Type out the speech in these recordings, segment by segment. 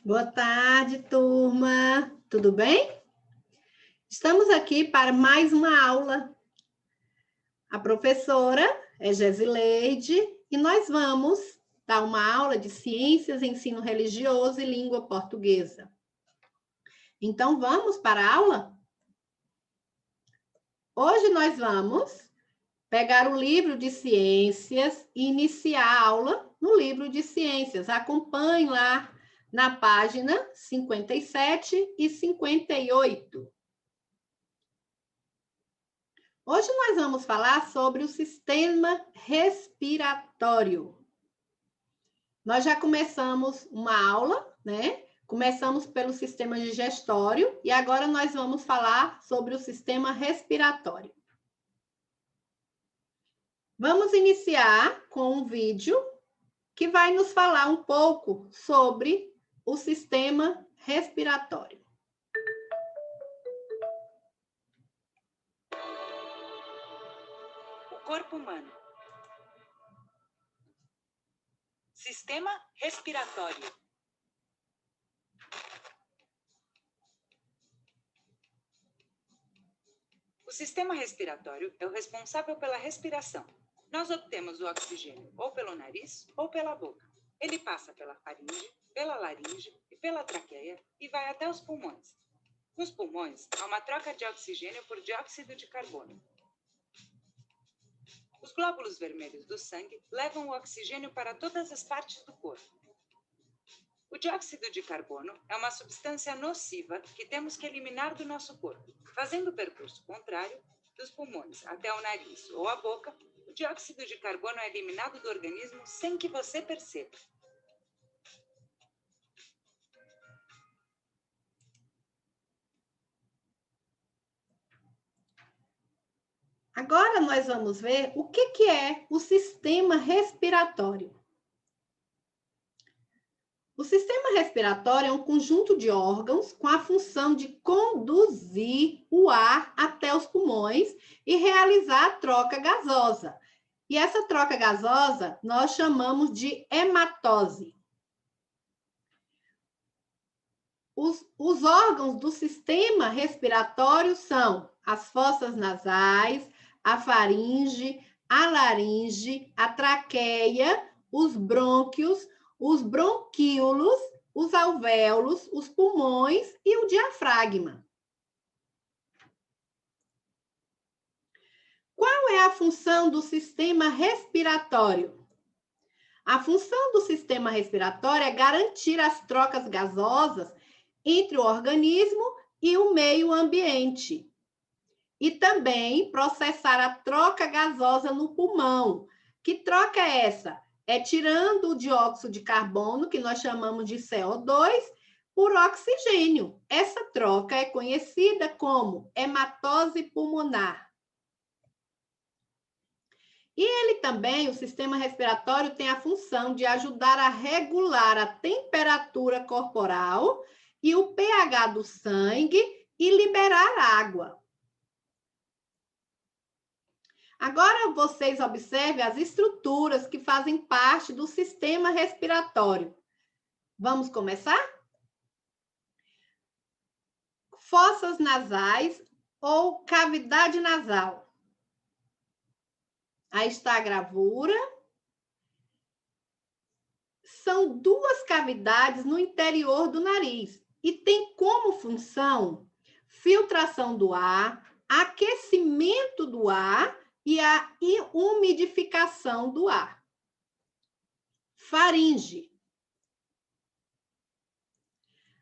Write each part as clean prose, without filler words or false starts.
Boa tarde, turma. Tudo bem? Estamos aqui para mais uma aula. A professora é Gesileide e nós vamos dar uma aula de Ciências, Ensino Religioso e Língua Portuguesa. Então, vamos para a aula? Hoje nós vamos pegar o livro de Ciências e iniciar a aula no livro de Ciências. Acompanhe lá na página 57 e 58. Hoje nós vamos falar sobre o sistema respiratório. Nós já começamos uma aula, né? Começamos pelo sistema digestório e agora nós vamos falar sobre o sistema respiratório. Vamos iniciar com um vídeo que vai nos falar um pouco sobre o sistema respiratório. O corpo humano. Sistema respiratório. O sistema respiratório é o responsável pela respiração. Nós obtemos o oxigênio ou pelo nariz ou pela boca. Ele passa pela faringe, pela laringe e pela traqueia e vai até os pulmões. Nos pulmões, há uma troca de oxigênio por dióxido de carbono. Os glóbulos vermelhos do sangue levam o oxigênio para todas as partes do corpo. O dióxido de carbono é uma substância nociva que temos que eliminar do nosso corpo. Fazendo o percurso contrário, dos pulmões até o nariz ou a boca, o dióxido de carbono é eliminado do organismo sem que você perceba. Agora nós vamos ver o que é o sistema respiratório. O sistema respiratório é um conjunto de órgãos com a função de conduzir o ar até os pulmões e realizar a troca gasosa. E essa troca gasosa nós chamamos de hematose. Os órgãos do sistema respiratório são as fossas nasais, a faringe, a laringe, a traqueia, os brônquios, os bronquíolos, os alvéolos, os pulmões e o diafragma. Qual é a função do sistema respiratório? A função do sistema respiratório é garantir as trocas gasosas entre o organismo e o meio ambiente. E também processar a troca gasosa no pulmão. Que troca é essa? É tirando o dióxido de carbono, que nós chamamos de CO2, por oxigênio. Essa troca é conhecida como hematose pulmonar. E ele também, o sistema respiratório, tem a função de ajudar a regular a temperatura corporal e o pH do sangue e liberar água. Agora vocês observem as estruturas que fazem parte do sistema respiratório. Vamos começar? Fossas nasais ou cavidade nasal. Aí está a gravura. São duas cavidades no interior do nariz e tem como função filtração do ar, aquecimento do ar e a umidificação do ar. Faringe.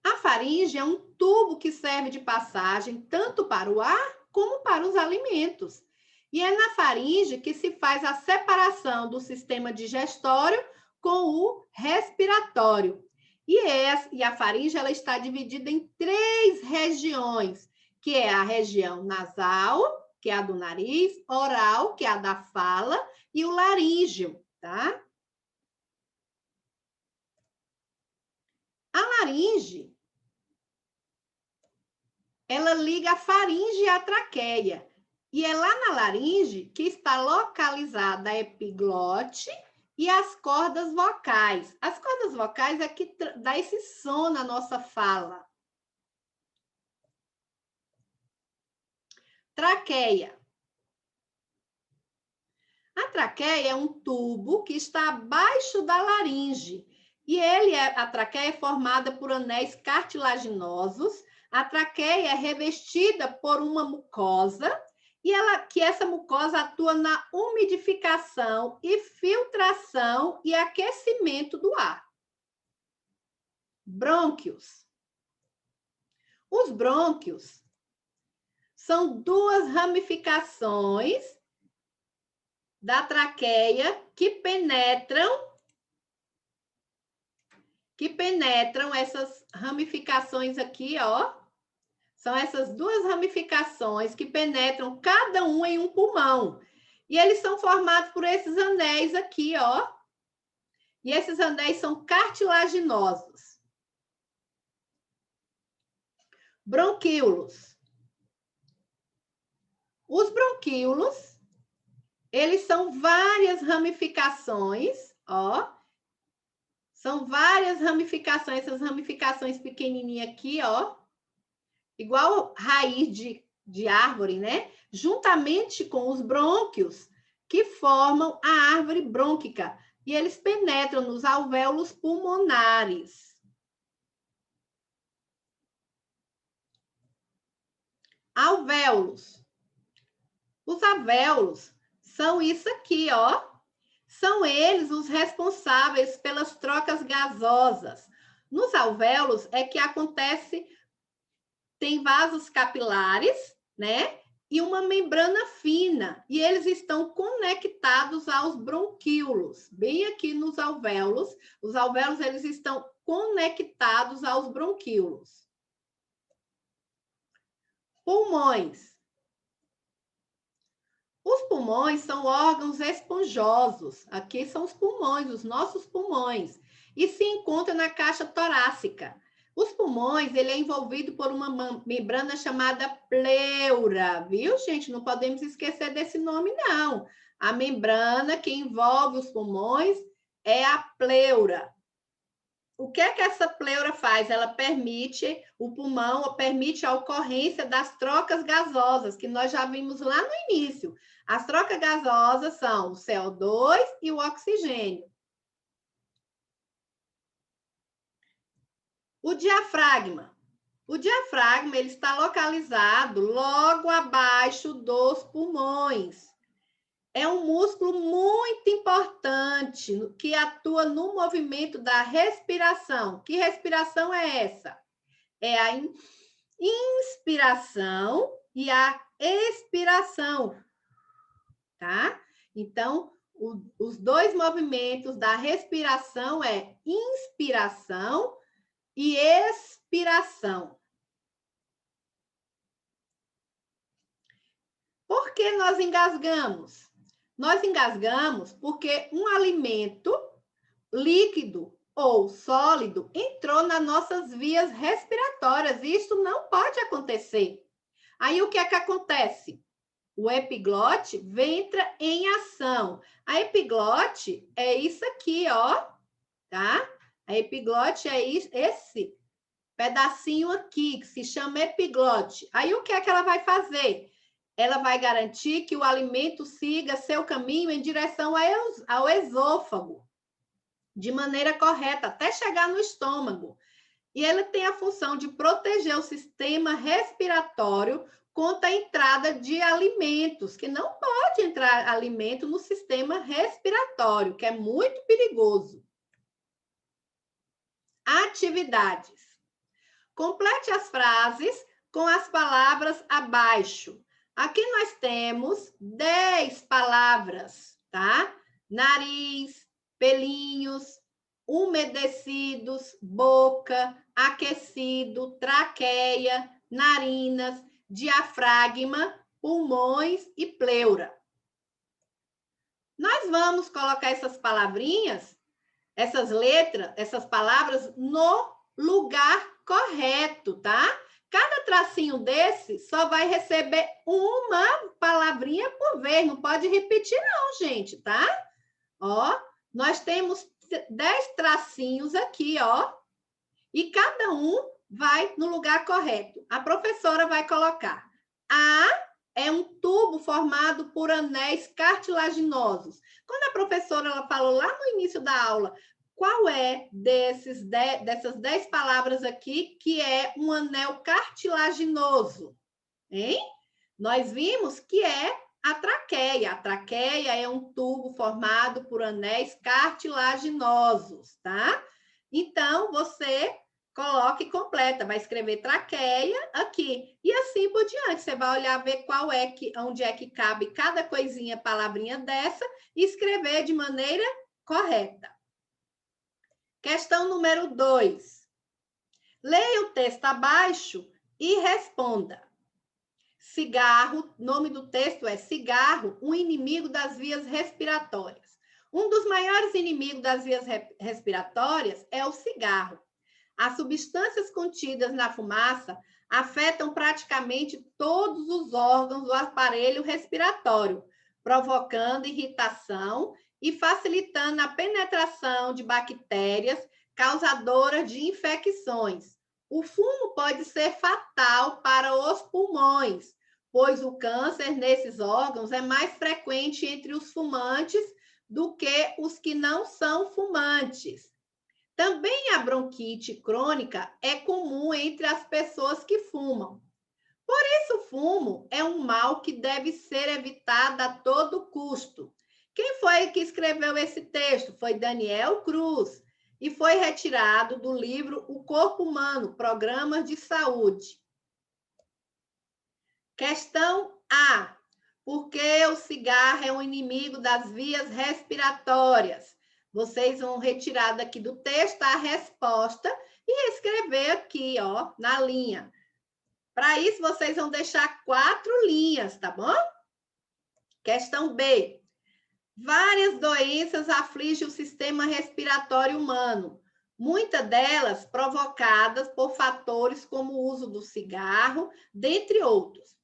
A faringe é um tubo que serve de passagem tanto para o ar como para os alimentos. E é na faringe que se faz a separação do sistema digestório com o respiratório. E a faringe ela está dividida em 3 regiões, que é a região nasal, que é a do nariz, oral, que é a da fala, e o laríngeo, tá? A laringe, ela liga a faringe à traqueia. E é lá na laringe que está localizada a epiglote e as cordas vocais. As cordas vocais é que dá esse som na nossa fala. Traqueia. A traqueia é um tubo que está abaixo da laringe. E a traqueia é formada por anéis cartilaginosos. A traqueia é revestida por uma mucosa e essa mucosa atua na umidificação e filtração e aquecimento do ar. Brônquios. Os brônquios são duas ramificações da traqueia que penetram essas ramificações aqui, ó. São essas duas ramificações que penetram cada um em um pulmão. E eles são formados por esses anéis aqui, ó. E esses anéis são cartilaginosos. Bronquíolos. Os bronquíolos, eles são várias ramificações, ó. São várias ramificações, essas ramificações pequenininhas aqui, ó. Igual raiz de árvore, né? Juntamente com os brônquios, que formam a árvore brônquica. E eles penetram nos alvéolos pulmonares. Alvéolos. Os alvéolos são isso aqui, ó. São eles os responsáveis pelas trocas gasosas. Nos alvéolos é que acontece, tem vasos capilares, né? E uma membrana fina. E eles estão conectados aos bronquíolos. Bem aqui nos alvéolos. Os alvéolos, eles estão conectados aos bronquíolos. Pulmões. Os pulmões são órgãos esponjosos. Aqui são os pulmões, os nossos pulmões. E se encontra na caixa torácica. Os pulmões, ele é envolvido por uma membrana chamada pleura, viu, gente? Não podemos esquecer desse nome, não. A membrana que envolve os pulmões é a pleura. O que é que essa pleura faz? Ela permite, o pulmão permite a ocorrência das trocas gasosas, que nós já vimos lá no início. As trocas gasosas são o CO2 e o oxigênio. O diafragma. O diafragma ele está localizado logo abaixo dos pulmões. É um músculo muito importante que atua no movimento da respiração. Que respiração é essa? É a inspiração e a expiração, tá? Então, os dois movimentos da respiração é inspiração e expiração. Por que nós engasgamos? Nós engasgamos porque um alimento líquido ou sólido entrou nas nossas vias respiratórias. E isso não pode acontecer. Aí o que é que acontece? O epiglote entra em ação. A epiglote é isso aqui, ó, tá? A epiglote é esse pedacinho aqui, que se chama epiglote. Aí o que é que ela vai fazer? Ela vai garantir que o alimento siga seu caminho em direção ao esôfago, de maneira correta, até chegar no estômago. E ela tem a função de proteger o sistema respiratório contra a entrada de alimentos, que não pode entrar alimento no sistema respiratório, que é muito perigoso. Atividades. Complete as frases com as palavras abaixo. Aqui nós temos 10 palavras, tá? Nariz, pelinhos, umedecidos, boca, aquecido, traqueia, narinas, diafragma, pulmões e pleura. Nós vamos colocar essas palavrinhas, essas letras, essas palavras no lugar correto, tá? Cada tracinho desse só vai receber uma palavrinha por vez, não pode repetir não, gente, tá? Ó, Nós temos 10 tracinhos aqui, ó, e cada um vai no lugar correto. A professora vai colocar. A é um tubo formado por anéis cartilaginosos. Quando a professora ela falou lá no início da aula, qual é dessas 10 palavras aqui que é um anel cartilaginoso? Hein? Nós vimos que é a traqueia. A traqueia é um tubo formado por anéis cartilaginosos, tá? Então, você coloca e completa, vai escrever traqueia aqui. E assim por diante, você vai olhar, ver qual é onde é que cabe cada coisinha, palavrinha dessa, e escrever de maneira correta. Questão número 2. Leia o texto abaixo e responda. Cigarro, nome do texto é cigarro, um inimigo das vias respiratórias. Um dos maiores inimigos das vias respiratórias é o cigarro. As substâncias contidas na fumaça afetam praticamente todos os órgãos do aparelho respiratório, provocando irritação e facilitando a penetração de bactérias causadoras de infecções. O fumo pode ser fatal para os pulmões, pois o câncer nesses órgãos é mais frequente entre os fumantes do que os que não são fumantes. Também a bronquite crônica é comum entre as pessoas que fumam. Por isso, o fumo é um mal que deve ser evitado a todo custo. Quem foi que escreveu esse texto? Foi Daniel Cruz e foi retirado do livro O Corpo Humano, Programas de Saúde. Questão A. Por que o cigarro é um inimigo das vias respiratórias? Vocês vão retirar daqui do texto a resposta e escrever aqui, ó, na linha. Para isso, vocês vão deixar 4 linhas, tá bom? Questão B. Várias doenças afligem o sistema respiratório humano, muitas delas provocadas por fatores como o uso do cigarro, dentre outros.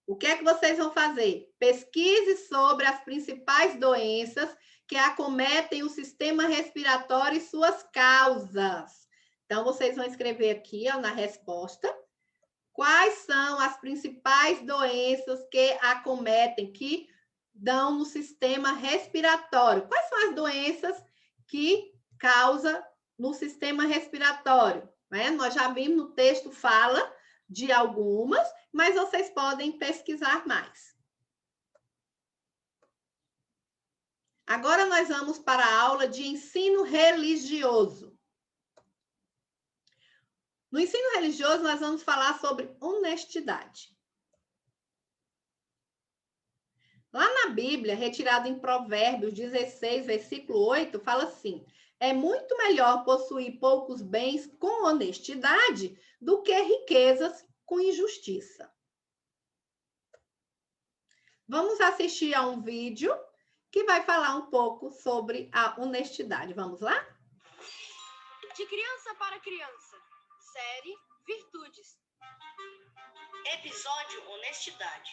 O que é que vocês vão fazer? Pesquise sobre as principais doenças que acometem o sistema respiratório e suas causas. Então, vocês vão escrever aqui, ó, na resposta, quais são as principais doenças que acometem, que dão no sistema respiratório. Quais são as doenças que causam no sistema respiratório? Né? Nós já vimos no texto, fala de algumas, mas vocês podem pesquisar mais. Agora nós vamos para a aula de ensino religioso. No ensino religioso, nós vamos falar sobre honestidade. Lá na Bíblia, retirado em Provérbios 16, versículo 8, fala assim: é muito melhor possuir poucos bens com honestidade do que riquezas com injustiça. Vamos assistir a um vídeo que vai falar um pouco sobre a honestidade. Vamos lá? De criança para criança. Série Virtudes. Episódio Honestidade.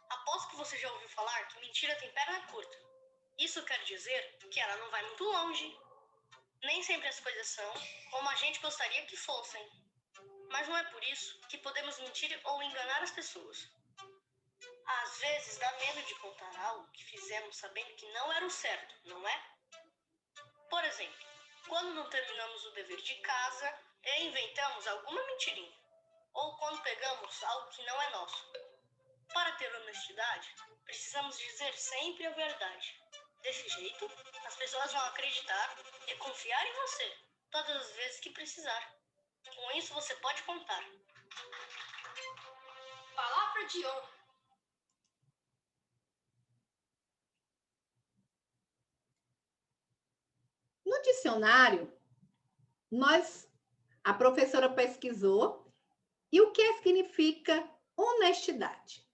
Aposto que você já ouviu falar que mentira tem perna curta. Isso quer dizer que ela não vai muito longe. Nem sempre as coisas são como a gente gostaria que fossem. Mas não é por isso que podemos mentir ou enganar as pessoas. Às vezes dá medo de contar algo que fizemos sabendo que não era o certo, não é? Por exemplo, quando não terminamos o dever de casa e inventamos alguma mentirinha. Ou quando pegamos algo que não é nosso. Para ter honestidade, precisamos dizer sempre a verdade. Desse jeito, as pessoas vão acreditar e confiar em você todas as vezes que precisar. Com isso, você pode contar. Palavra de honra. No dicionário, a professora pesquisou e o que significa honestidade?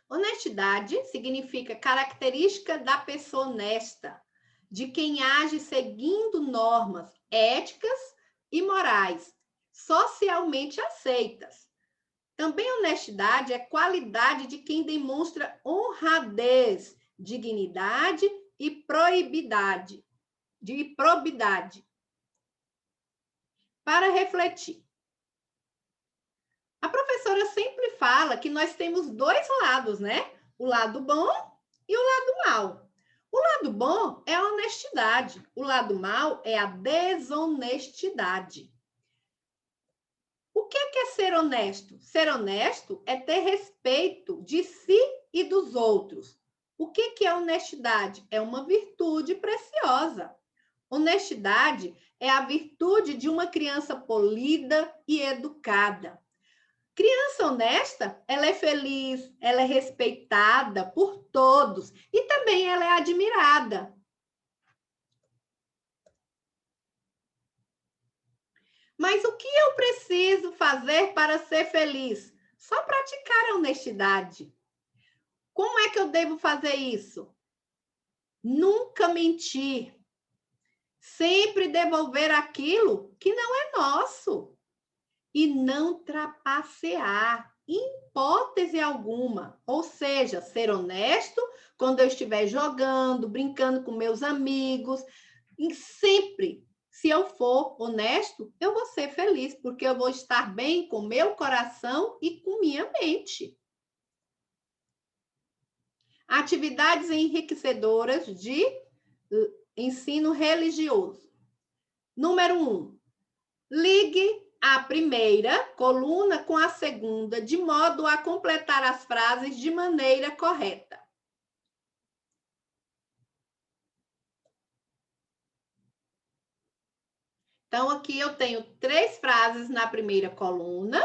Honestidade significa característica da pessoa honesta, de quem age seguindo normas éticas e morais, socialmente aceitas. Também honestidade é qualidade de quem demonstra honradez, dignidade e probidade. Para refletir. A professora sempre fala que nós temos dois lados, né? O lado bom e o lado mal. O lado bom é a honestidade, o lado mal é a desonestidade. O que é ser honesto? Ser honesto é ter respeito de si e dos outros. O que é honestidade? É uma virtude preciosa. Honestidade é a virtude de uma criança polida e educada. Criança honesta, ela é feliz, ela é respeitada por todos e também ela é admirada. Mas o que eu preciso fazer para ser feliz? Só praticar a honestidade. Como é que eu devo fazer isso? Nunca mentir. Sempre devolver aquilo que não é nosso. E não trapacear, em hipótese alguma. Ou seja, ser honesto quando eu estiver jogando, brincando com meus amigos. E sempre, se eu for honesto, eu vou ser feliz, porque eu vou estar bem com meu coração e com minha mente. Atividades enriquecedoras de ensino religioso. Número 1. Ligue a primeira coluna com a segunda, de modo a completar as frases de maneira correta. Então, aqui eu tenho 3 frases na primeira coluna.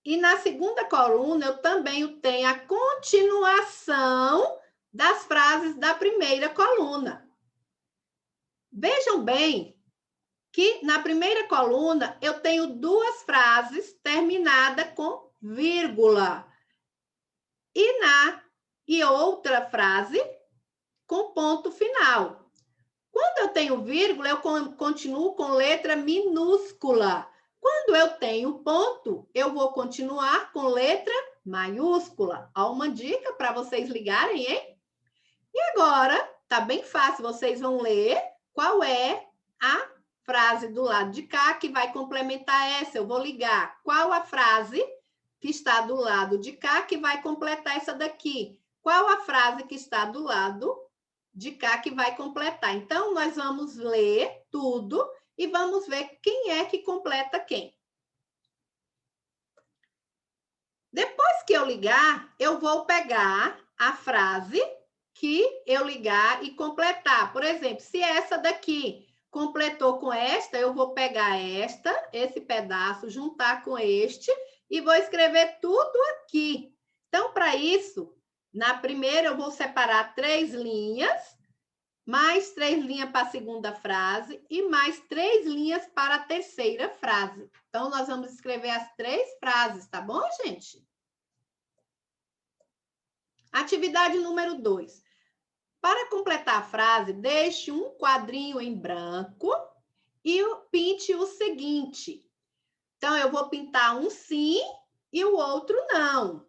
E na segunda coluna, eu também tenho a continuação das frases da primeira coluna. Vejam bem que na primeira coluna eu tenho 2 frases terminadas com vírgula. E outra frase com ponto final. Quando eu tenho vírgula, eu continuo com letra minúscula. Quando eu tenho ponto, eu vou continuar com letra maiúscula. Há uma dica para vocês ligarem, hein? E agora, tá bem fácil, vocês vão ler qual é a frase do lado de cá que vai complementar essa. Eu vou ligar qual a frase que está do lado de cá que vai completar essa daqui. Qual a frase que está do lado de cá que vai completar. Então, nós vamos ler tudo e vamos ver quem é que completa quem. Depois que eu ligar, eu vou pegar a frase que eu ligar e completar. Por exemplo, se essa daqui completou com esta, eu vou pegar esse pedaço, juntar com este e vou escrever tudo aqui. Então, para isso, na primeira eu vou separar 3 linhas, mais 3 linhas para a segunda frase e mais 3 linhas para a terceira frase. Então, nós vamos escrever as 3 frases, tá bom, gente? Atividade número 2. Para completar a frase, deixe um quadrinho em branco e pinte o seguinte. Então, eu vou pintar um sim e o outro não.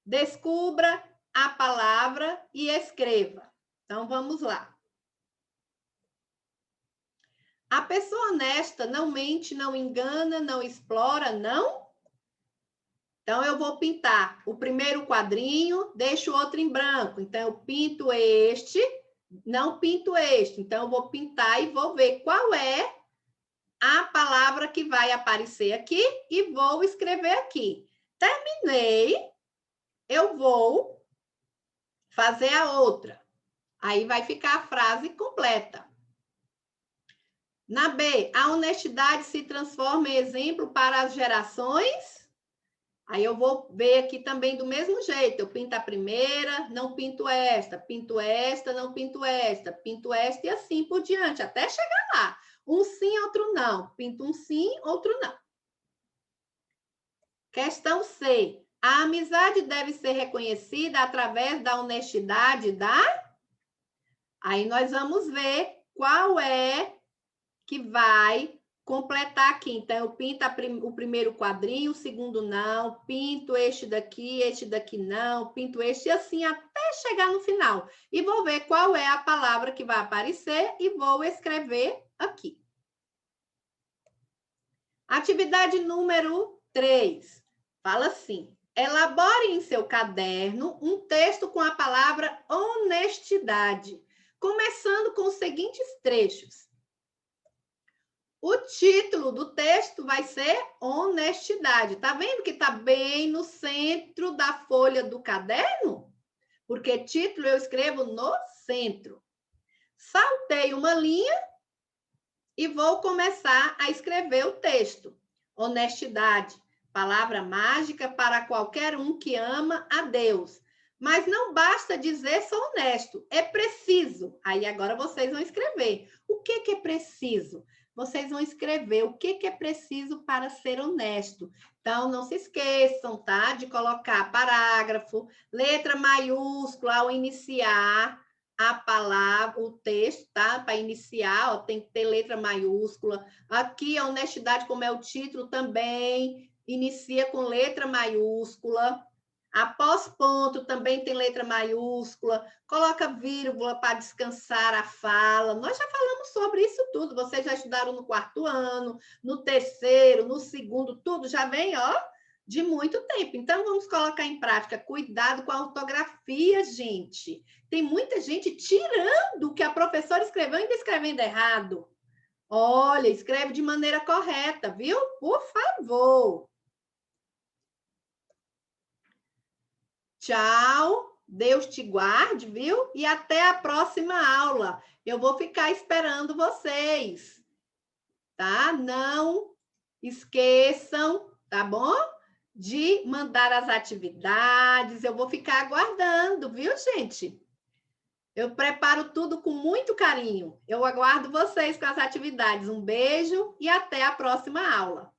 Descubra a palavra e escreva. Então, vamos lá. A pessoa honesta não mente, não engana, não explora, não? Então, eu vou pintar o primeiro quadrinho, deixo o outro em branco. Então, eu pinto este, não pinto este. Então, eu vou pintar e vou ver qual é a palavra que vai aparecer aqui e vou escrever aqui. Terminei, eu vou fazer a outra. Aí vai ficar a frase completa. Na B, a honestidade se transforma em exemplo para as gerações. Aí eu vou ver aqui também do mesmo jeito. Eu pinto a primeira, não pinto esta, não pinto esta e assim por diante, até chegar lá. Um sim, outro não. Pinto um sim, outro não. Questão C. A amizade deve ser reconhecida através da honestidade da... Aí nós vamos ver qual é que vai completar aqui. Então, eu pinto o primeiro quadrinho, o segundo não, pinto este daqui não, pinto este, e assim até chegar no final. E vou ver qual é a palavra que vai aparecer e vou escrever aqui. Atividade número 3. Fala assim: elabore em seu caderno um texto com a palavra honestidade, começando com os seguintes trechos. O título do texto vai ser honestidade. Tá vendo que tá bem no centro da folha do caderno? Porque título eu escrevo no centro. Saltei uma linha e vou começar a escrever o texto. Honestidade, palavra mágica para qualquer um que ama a Deus. Mas não basta dizer sou honesto, é preciso. Aí agora vocês vão escrever. O que é preciso? Vocês vão escrever o que é preciso para ser honesto. Então, não se esqueçam, tá? De colocar parágrafo, letra maiúscula ao iniciar a palavra, o texto, tá? Para iniciar, ó, tem que ter letra maiúscula. Aqui, a honestidade, como é o título, também inicia com letra maiúscula. Após ponto, também tem letra maiúscula. Coloca vírgula para descansar a fala. Nós já falamos sobre isso tudo. Vocês já estudaram no 4º ano, no 3º, no 2º, tudo já vem, ó, de muito tempo. Então, vamos colocar em prática. Cuidado com a ortografia, gente. Tem muita gente tirando o que a professora escreveu e ainda escrevendo errado. Olha, escreve de maneira correta, viu? Por favor. Tchau, Deus te guarde, viu? E até a próxima aula. Eu vou ficar esperando vocês, tá? Não esqueçam, tá bom? De mandar as atividades. Eu vou ficar aguardando, viu, gente? Eu preparo tudo com muito carinho. Eu aguardo vocês com as atividades. Um beijo e até a próxima aula.